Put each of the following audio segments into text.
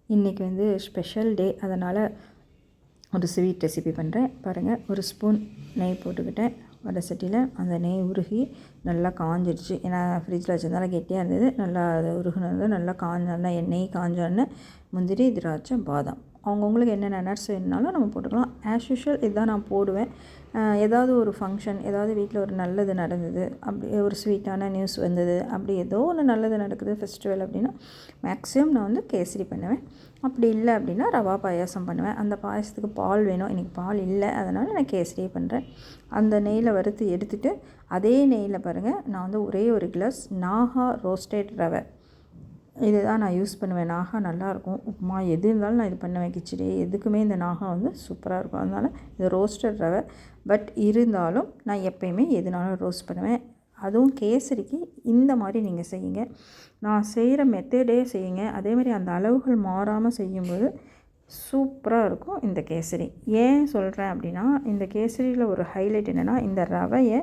இன்றைக்கி வந்து special day, அதனால் ஒரு ஸ்வீட் ரெசிபி பண்ணுறேன் பாருங்கள். ஒரு ஸ்பூன் நெய் போட்டுக்கிட்டேன் வடை சட்டியில். அந்த நெய் உருகி நல்லா காஞ்சிடுச்சு. ஏன்னா ஃப்ரிட்ஜில் வச்சுருந்தால கெட்டியாக இருந்தது. நல்லா அது உருகுனது நல்லா நல்லா நெய் காஞ்சோடனே முந்திரி, திராட்சை, பாதாம் அவங்கவுங்களுக்கு என்னென்ன நட்ஸ் வேணுனாலும் நம்ம போட்டுக்கலாம். ஆஸ் யூஷுவல் இதுதான் நான் போடுவேன். ஏதாவது ஒரு ஃபங்க்ஷன், ஏதாவது வீட்டில் ஒரு நல்லது நடந்தது, அப்படி ஒரு ஸ்வீட்டான நியூஸ் வந்தது, அப்படி ஏதோ ஒன்று நல்லது நடக்குது, ஃபெஸ்டிவல் அப்படின்னா மேக்ஸிமம் நான் வந்து கேசரி பண்ணுவேன். அப்படி இல்லை அப்படின்னா ரவா பாயாசம் பண்ணுவேன். அந்த பாயாசத்துக்கு பால் வேணும். இன்றைக்கி பால் இல்லை, அதனால் நான் கேசரியே பண்ணுறேன். அந்த நெய்யில் வறுத்து எடுத்துகிட்டு அதே நெய்யில் பாருங்கள், நான் வந்து ஒரே ஒரு கிளாஸ் நாகா ரோஸ்டட் ரவை இதுதான் நான் யூஸ் பண்ணுவேன். நாகா நல்லாயிருக்கும். உப்புமா எது இருந்தாலும் நான் இது பண்ணுவேன். கிச்சடி எதுக்குமே இந்த நாகா வந்து சூப்பராக இருக்கும். அதனால் இது ரோஸ்டட் ரவை. பட் இருந்தாலும் நான் எப்போயுமே எதுனாலும் ரோஸ்ட் பண்ணுவேன். அதுவும் கேசரிக்கு இந்த மாதிரி நீங்கள் செய்யுங்க. நான் செய்கிற மெத்தடே செய்யுங்க. அதேமாதிரி அந்த அளவுகள் மாறாமல் செய்யும்போது சூப்பராக இருக்கும் இந்த கேசரி. ஏன் சொல்கிறேன் அப்படின்னா, இந்த கேசரியில் ஒரு ஹைலைட் என்னென்னா, இந்த ரவையை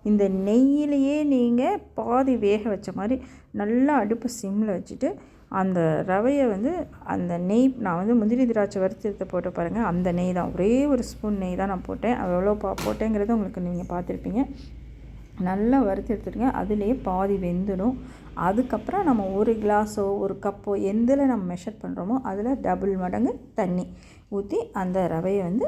இந்த நெய்யிலையே நீங்கள் பாதி வேக வச்ச மாதிரி நல்லா அடுப்பு சிம்மில் வச்சுட்டு அந்த ரவையை வந்து அந்த நெய், நான் வந்து முந்திரி திராட்சை வறுத்து போட்டு பாருங்கள், அந்த நெய் தான், ஒரே ஒரு ஸ்பூன் நெய் தான் நான் போட்டேன். அது எவ்வளோ போட்டேங்கிறத உங்களுக்கு நீங்கள் பார்த்துருப்பீங்க. நல்லா வறுத்து எடுத்துடுங்க. அதுலேயே பாதி வெந்துடும். அதுக்கப்புறம் நம்ம ஒரு கிளாஸோ ஒரு கப்போ எந்தில் நம்ம மெஷர் பண்ணுறோமோ அதில் டபுள் மடங்கு தண்ணி ஊற்றி அந்த ரவையை வந்து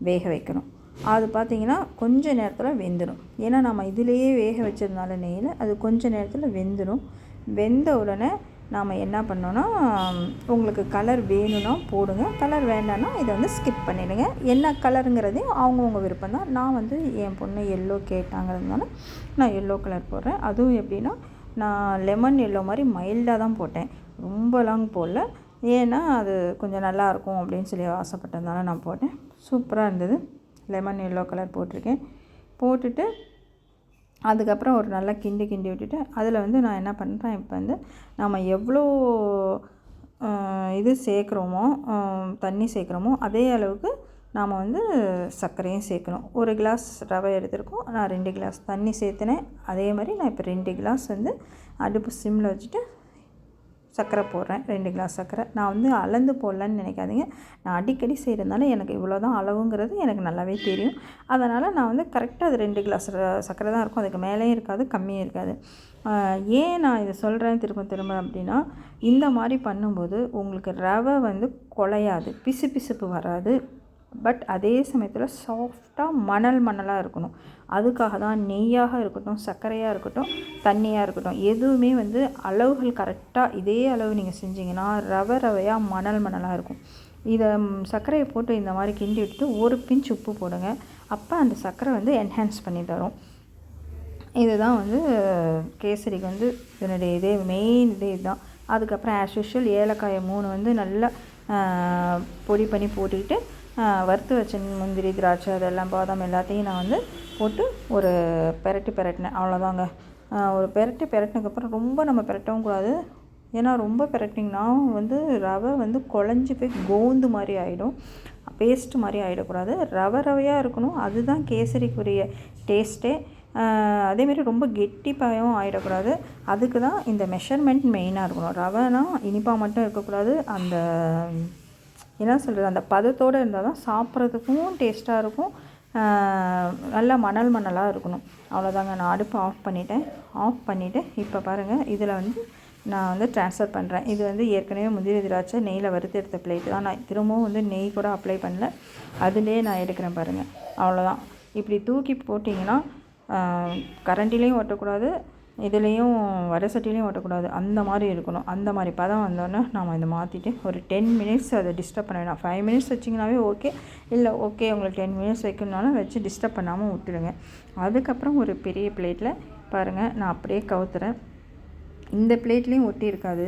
வேக வைக்கணும். அது பார்த்திங்கன்னா கொஞ்சம் நேரத்தில் வெந்துடும். ஏன்னா நம்ம இதிலேயே வேக வச்சதுனால நெய்யில் அது கொஞ்சம் நேரத்தில் வெந்துடும். வெந்த உடனே நாம் என்ன பண்ணோன்னா, உங்களுக்கு கலர் வேணும்னா போடுங்க, கலர் வேண்டாம்னா இதை வந்து ஸ்கிப் பண்ணிவிடுங்க. என்ன கலருங்கிறதையும் அவங்கவுங்க விருப்பம் தான். நான் வந்து என் பொண்ணு எல்லோ கேட்டாங்கிறதுனால நான் எல்லோ கலர் போடுறேன். அதுவும் எப்படின்னா, நான் லெமன் எல்லோ மாதிரி மைல்டாக தான் போட்டேன், ரொம்ப லாங் போடல. ஏன்னா அது கொஞ்சம் நல்லாயிருக்கும் அப்படின்னு சொல்லி ஆசைப்பட்டதுனால நான் போட்டேன். சூப்பராக இருந்தது. லெமன் எல்லோ கலர் போட்டிருக்கேன். போட்டுட்டு அதுக்கப்புறம் ஒரு நல்லா கிண்டி விட்டுட்டு அதில் வந்து நான் என்ன பண்ணுறேன், இப்போ வந்து நம்ம எவ்வளோ இது சேர்க்குறோமோ, தண்ணி சேர்க்குறோமோ அதே அளவுக்கு நாம் வந்து சர்க்கரையும் சேர்க்கணும். ஒரு கிளாஸ் ரவை எடுத்துருக்கோம், நான் 2 கிளாஸ் தண்ணி சேர்த்துனேன். அதே மாதிரி நான் இப்போ 2 கிளாஸ் வந்து அடுப்பு சிம்மில் வச்சுட்டு சர்க்கரை போடுறேன். 2 கிளாஸ் சர்க்கரை. நான் வந்து அளந்து போடலன்னு நினைக்காதீங்க. நான் அடிக்கடி செய்கிறதுனால எனக்கு இவ்வளோ தான் அளவுங்கிறது எனக்கு நல்லாவே தெரியும். அதனால் நான் வந்து கரெக்டாக அது 2 கிளாஸ் சர்க்கரை தான் இருக்கும். அதுக்கு மேலேயும் இருக்காது, கம்மியும் இருக்காது. ஏன் நான் இதை சொல்கிறேன் திரும்ப அப்படின்னா, இந்த மாதிரி பண்ணும்போது உங்களுக்கு ரவை வந்து குலையாது, பிசுபிசுப்பு வராது. பட் அதே சமயத்தில் சாஃப்டாக மணலாக இருக்கணும். அதுக்காக தான் நெய்யாக இருக்கட்டும், சர்க்கரையாக இருக்கட்டும், தண்ணியாக இருக்கட்டும், எதுவுமே வந்து அளவுகள் கரெக்டாக இதே அளவு நீங்கள் செஞ்சிங்கன்னா ரவையாக மணலாக இருக்கும். இதை சர்க்கரையை போட்டு இந்த மாதிரி கிண்டி விட்டுட்டு ஒரு பிஞ்ச் உப்பு போடுங்க. அப்போ அந்த சர்க்கரை வந்து என்ஹான்ஸ் பண்ணி தரும். இதுதான் வந்து கேசரிக்கு வந்து இதனுடைய மெயின் இதுதான். அதுக்கப்புறம் ஆஸ் யூஷுவல் ஏலக்காயை 3 வந்து நல்லா பொடி பண்ணி போட்டுக்கிட்டு வறுத்து வச்ச முந்திரி, திராட்சை, அதெல்லாம் பாதாம் எல்லாத்தையும் நான் வந்து போட்டு ஒரு பெரட்டினேன். அவ்வளோதாங்க. ஒரு பெரட்டினதுக்கப்புறம் ரொம்ப நம்ம பெரட்டவும் கூடாது. ஏன்னா ரொம்ப பெரட்டிங்கன்னா வந்து ரவை வந்து குழஞ்சி போய் கோந்து மாதிரி ஆகிடும், பேஸ்ட்டு மாதிரி ஆகிடக்கூடாது. ரவையாக இருக்கணும். அதுதான் கேசரிக்குரிய டேஸ்ட்டே. அதேமாரி ரொம்ப கெட்டிப்பாயும் ஆகிடக்கூடாது. அதுக்கு தான் இந்த மெஷர்மெண்ட் மெயினாக இருக்கணும். ரவைனா இனிப்பாக மட்டும் இருக்கக்கூடாது. அந்த என்ன சொல்கிறது, அந்த பதத்தோடு இருந்தால் தான் சாப்பிட்றதுக்கும் டேஸ்ட்டாக இருக்கும். நல்லா மணலாக இருக்கணும். அவ்வளோதாங்க. நான் அடுப்பு ஆஃப் பண்ணிவிட்டு இப்போ பாருங்கள், இதில் வந்து நான் வந்து ட்ரான்ஸ்ஃபர் பண்ணுறேன். இது வந்து ஏற்கனவே முந்திரி திராட்சை நெய்யில் வறுத்து எடுத்த பிளேட்டு தான். நான் திரும்பவும் வந்து நெய் கூட அப்ளை பண்ணல, அதுலேயே நான் எடுக்கிறேன் பாருங்கள். அவ்வளோதான். இப்படி தூக்கி போட்டிங்கன்னா கரண்டிலையும் ஒட்டக்கூடாது, இதுலேயும் வடை சட்டிலையும் ஓட்டக்கூடாது. அந்த மாதிரி இருக்கணும். அந்த மாதிரி பதம் வந்தோடனே நாம் இதை மாற்றிட்டு ஒரு 10 மினிட்ஸ் அதை டிஸ்டர்ப் பண்ண வேணாம். 5 மினிட்ஸ் வச்சிங்கனாவே ஓகே. இல்லை ஓகே உங்களுக்கு 10 மினிட்ஸ் வைக்கணுனாலும் வச்சு டிஸ்டர்ப் பண்ணாமல் விட்டுடுங்க. அதுக்கப்புறம் ஒரு பெரிய பிளேட்டில் பாருங்கள், நான் அப்படியே கவுத்துறேன். இந்த பிளேட்லேயும் ஒட்டி இருக்காது.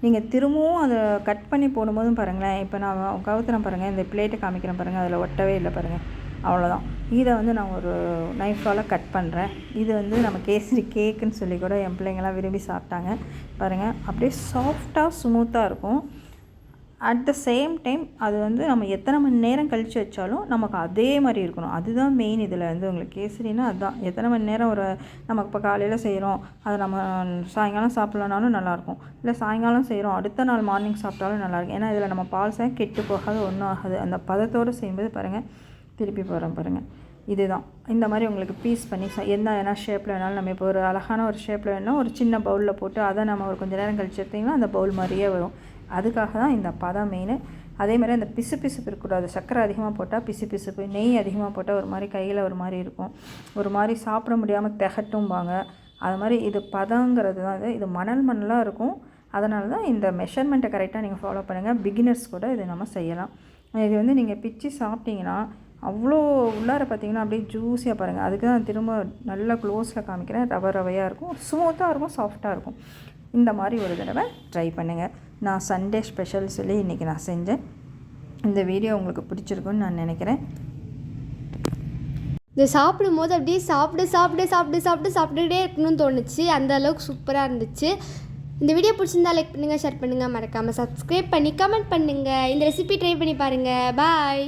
நீங்கள் திரும்பவும் அதை கட் பண்ணி போடும்போதும் பாருங்களேன், இப்போ நான் கவுத்துறேன் பாருங்கள், இந்த பிளேட்டை காமிக்கிறேன் பாருங்கள், அதில் ஒட்டவே இல்லை பாருங்கள். அவ்வளோதான். இதை வந்து நான் ஒரு நைஃபால் கட் பண்ணுறேன். இது வந்து நம்ம கேசரி கேக்குன்னு சொல்லி கூட என் பிள்ளைங்கள்லாம் விரும்பி சாப்பிட்டாங்க. பாருங்கள், அப்படியே சாஃப்டாக ஸ்மூத்தாக இருக்கும். அட் த சேம் டைம் அது வந்து நம்ம எத்தனை மணி நேரம் கழித்து வச்சாலும் நமக்கு அதே மாதிரி இருக்கணும். அதுதான் மெயின். இதில் வந்து உங்களுக்கு கேசரினா அதுதான். எத்தனை மணி நேரம் நமக்கு இப்போ காலையில் செய்கிறோம், அதை நம்ம சாயங்காலம் சாப்பிட்லனாலும் நல்லாயிருக்கும். இல்லை சாயங்காலம் செய்கிறோம், அடுத்த நாள் மார்னிங் சாப்பிட்டாலும் நல்லாயிருக்கும். ஏன்னா இதில் நம்ம பால் சாயம் கெட்டு போகாது, ஒன்றும் ஆகாது. அந்த பதத்தோடு செய்யும்போது பாருங்கள், திருப்பி போகிறோம் பாருங்கள். இதுதான் இந்த மாதிரி உங்களுக்கு பீஸ் பண்ணி என்ன ஷேப்பில் வேணாலும் நம்ம இப்போ ஒரு அழகான ஒரு ஷேப்பில் வேணால் ஒரு சின்ன பவுலில் போட்டு அதை நம்ம ஒரு கொஞ்சம் நேரம் கழிச்சு எடுத்திங்கன்னா அந்த பவுல் மாதிரியே வரும். அதுக்காக தான் இந்த பதம் மெயின். அதே மாதிரி அந்த பிசுபிசுப்பு இருக்கக்கூடாது. சர்க்கரை அதிகமாக போட்டால் பிசுபிசுப்பு, நெய் அதிகமாக போட்டால் ஒரு மாதிரி கையில் ஒரு மாதிரி இருக்கும், ஒரு மாதிரி சாப்பிட முடியாமல் திகட்டும்பாங்க. அது மாதிரி இது பதங்கிறது தான். இது மணலாக இருக்கும். அதனால தான் இந்த மெஷர்மெண்ட்டை கரெக்டாக நீங்கள் ஃபாலோ பண்ணுங்கள். பிகினர்ஸ் கூட இது நம்ம செய்யலாம். இது வந்து நீங்கள் பிச்சு சாப்பிட்டீங்கன்னா அவ்வளோ உள்ளார பார்த்திங்கன்னா அப்படியே ஜூஸியாக பாருங்கள். அதுக்கு தான் திரும்ப நல்லா க்ளோஸில் காமிக்கிறேன். ரவையாக இருக்கும், ஸ்மூத்தாக இருக்கும், சாஃப்டாக இருக்கும். இந்த மாதிரி ஒரு தடவை ட்ரை பண்ணுங்கள். நான் சண்டே ஸ்பெஷல் சொல்லி இன்றைக்கி நான் செஞ்சேன். இந்த வீடியோ உங்களுக்கு பிடிச்சிருக்குன்னு நான் நினைக்கிறேன். இது சாப்பிடும்போது அப்படியே சாப்பிட்டுட்டே இருக்கணும்னு தோணுச்சு. அந்த அளவுக்கு சூப்பராக இருந்துச்சு. இந்த வீடியோ பிடிச்சிருந்தா லைக் பண்ணுங்கள், ஷேர் பண்ணுங்கள், மறக்காமல் சப்ஸ்கிரைப் பண்ணி கமெண்ட் பண்ணுங்கள். இந்த ரெசிபி ட்ரை பண்ணி பாருங்கள். பாய்.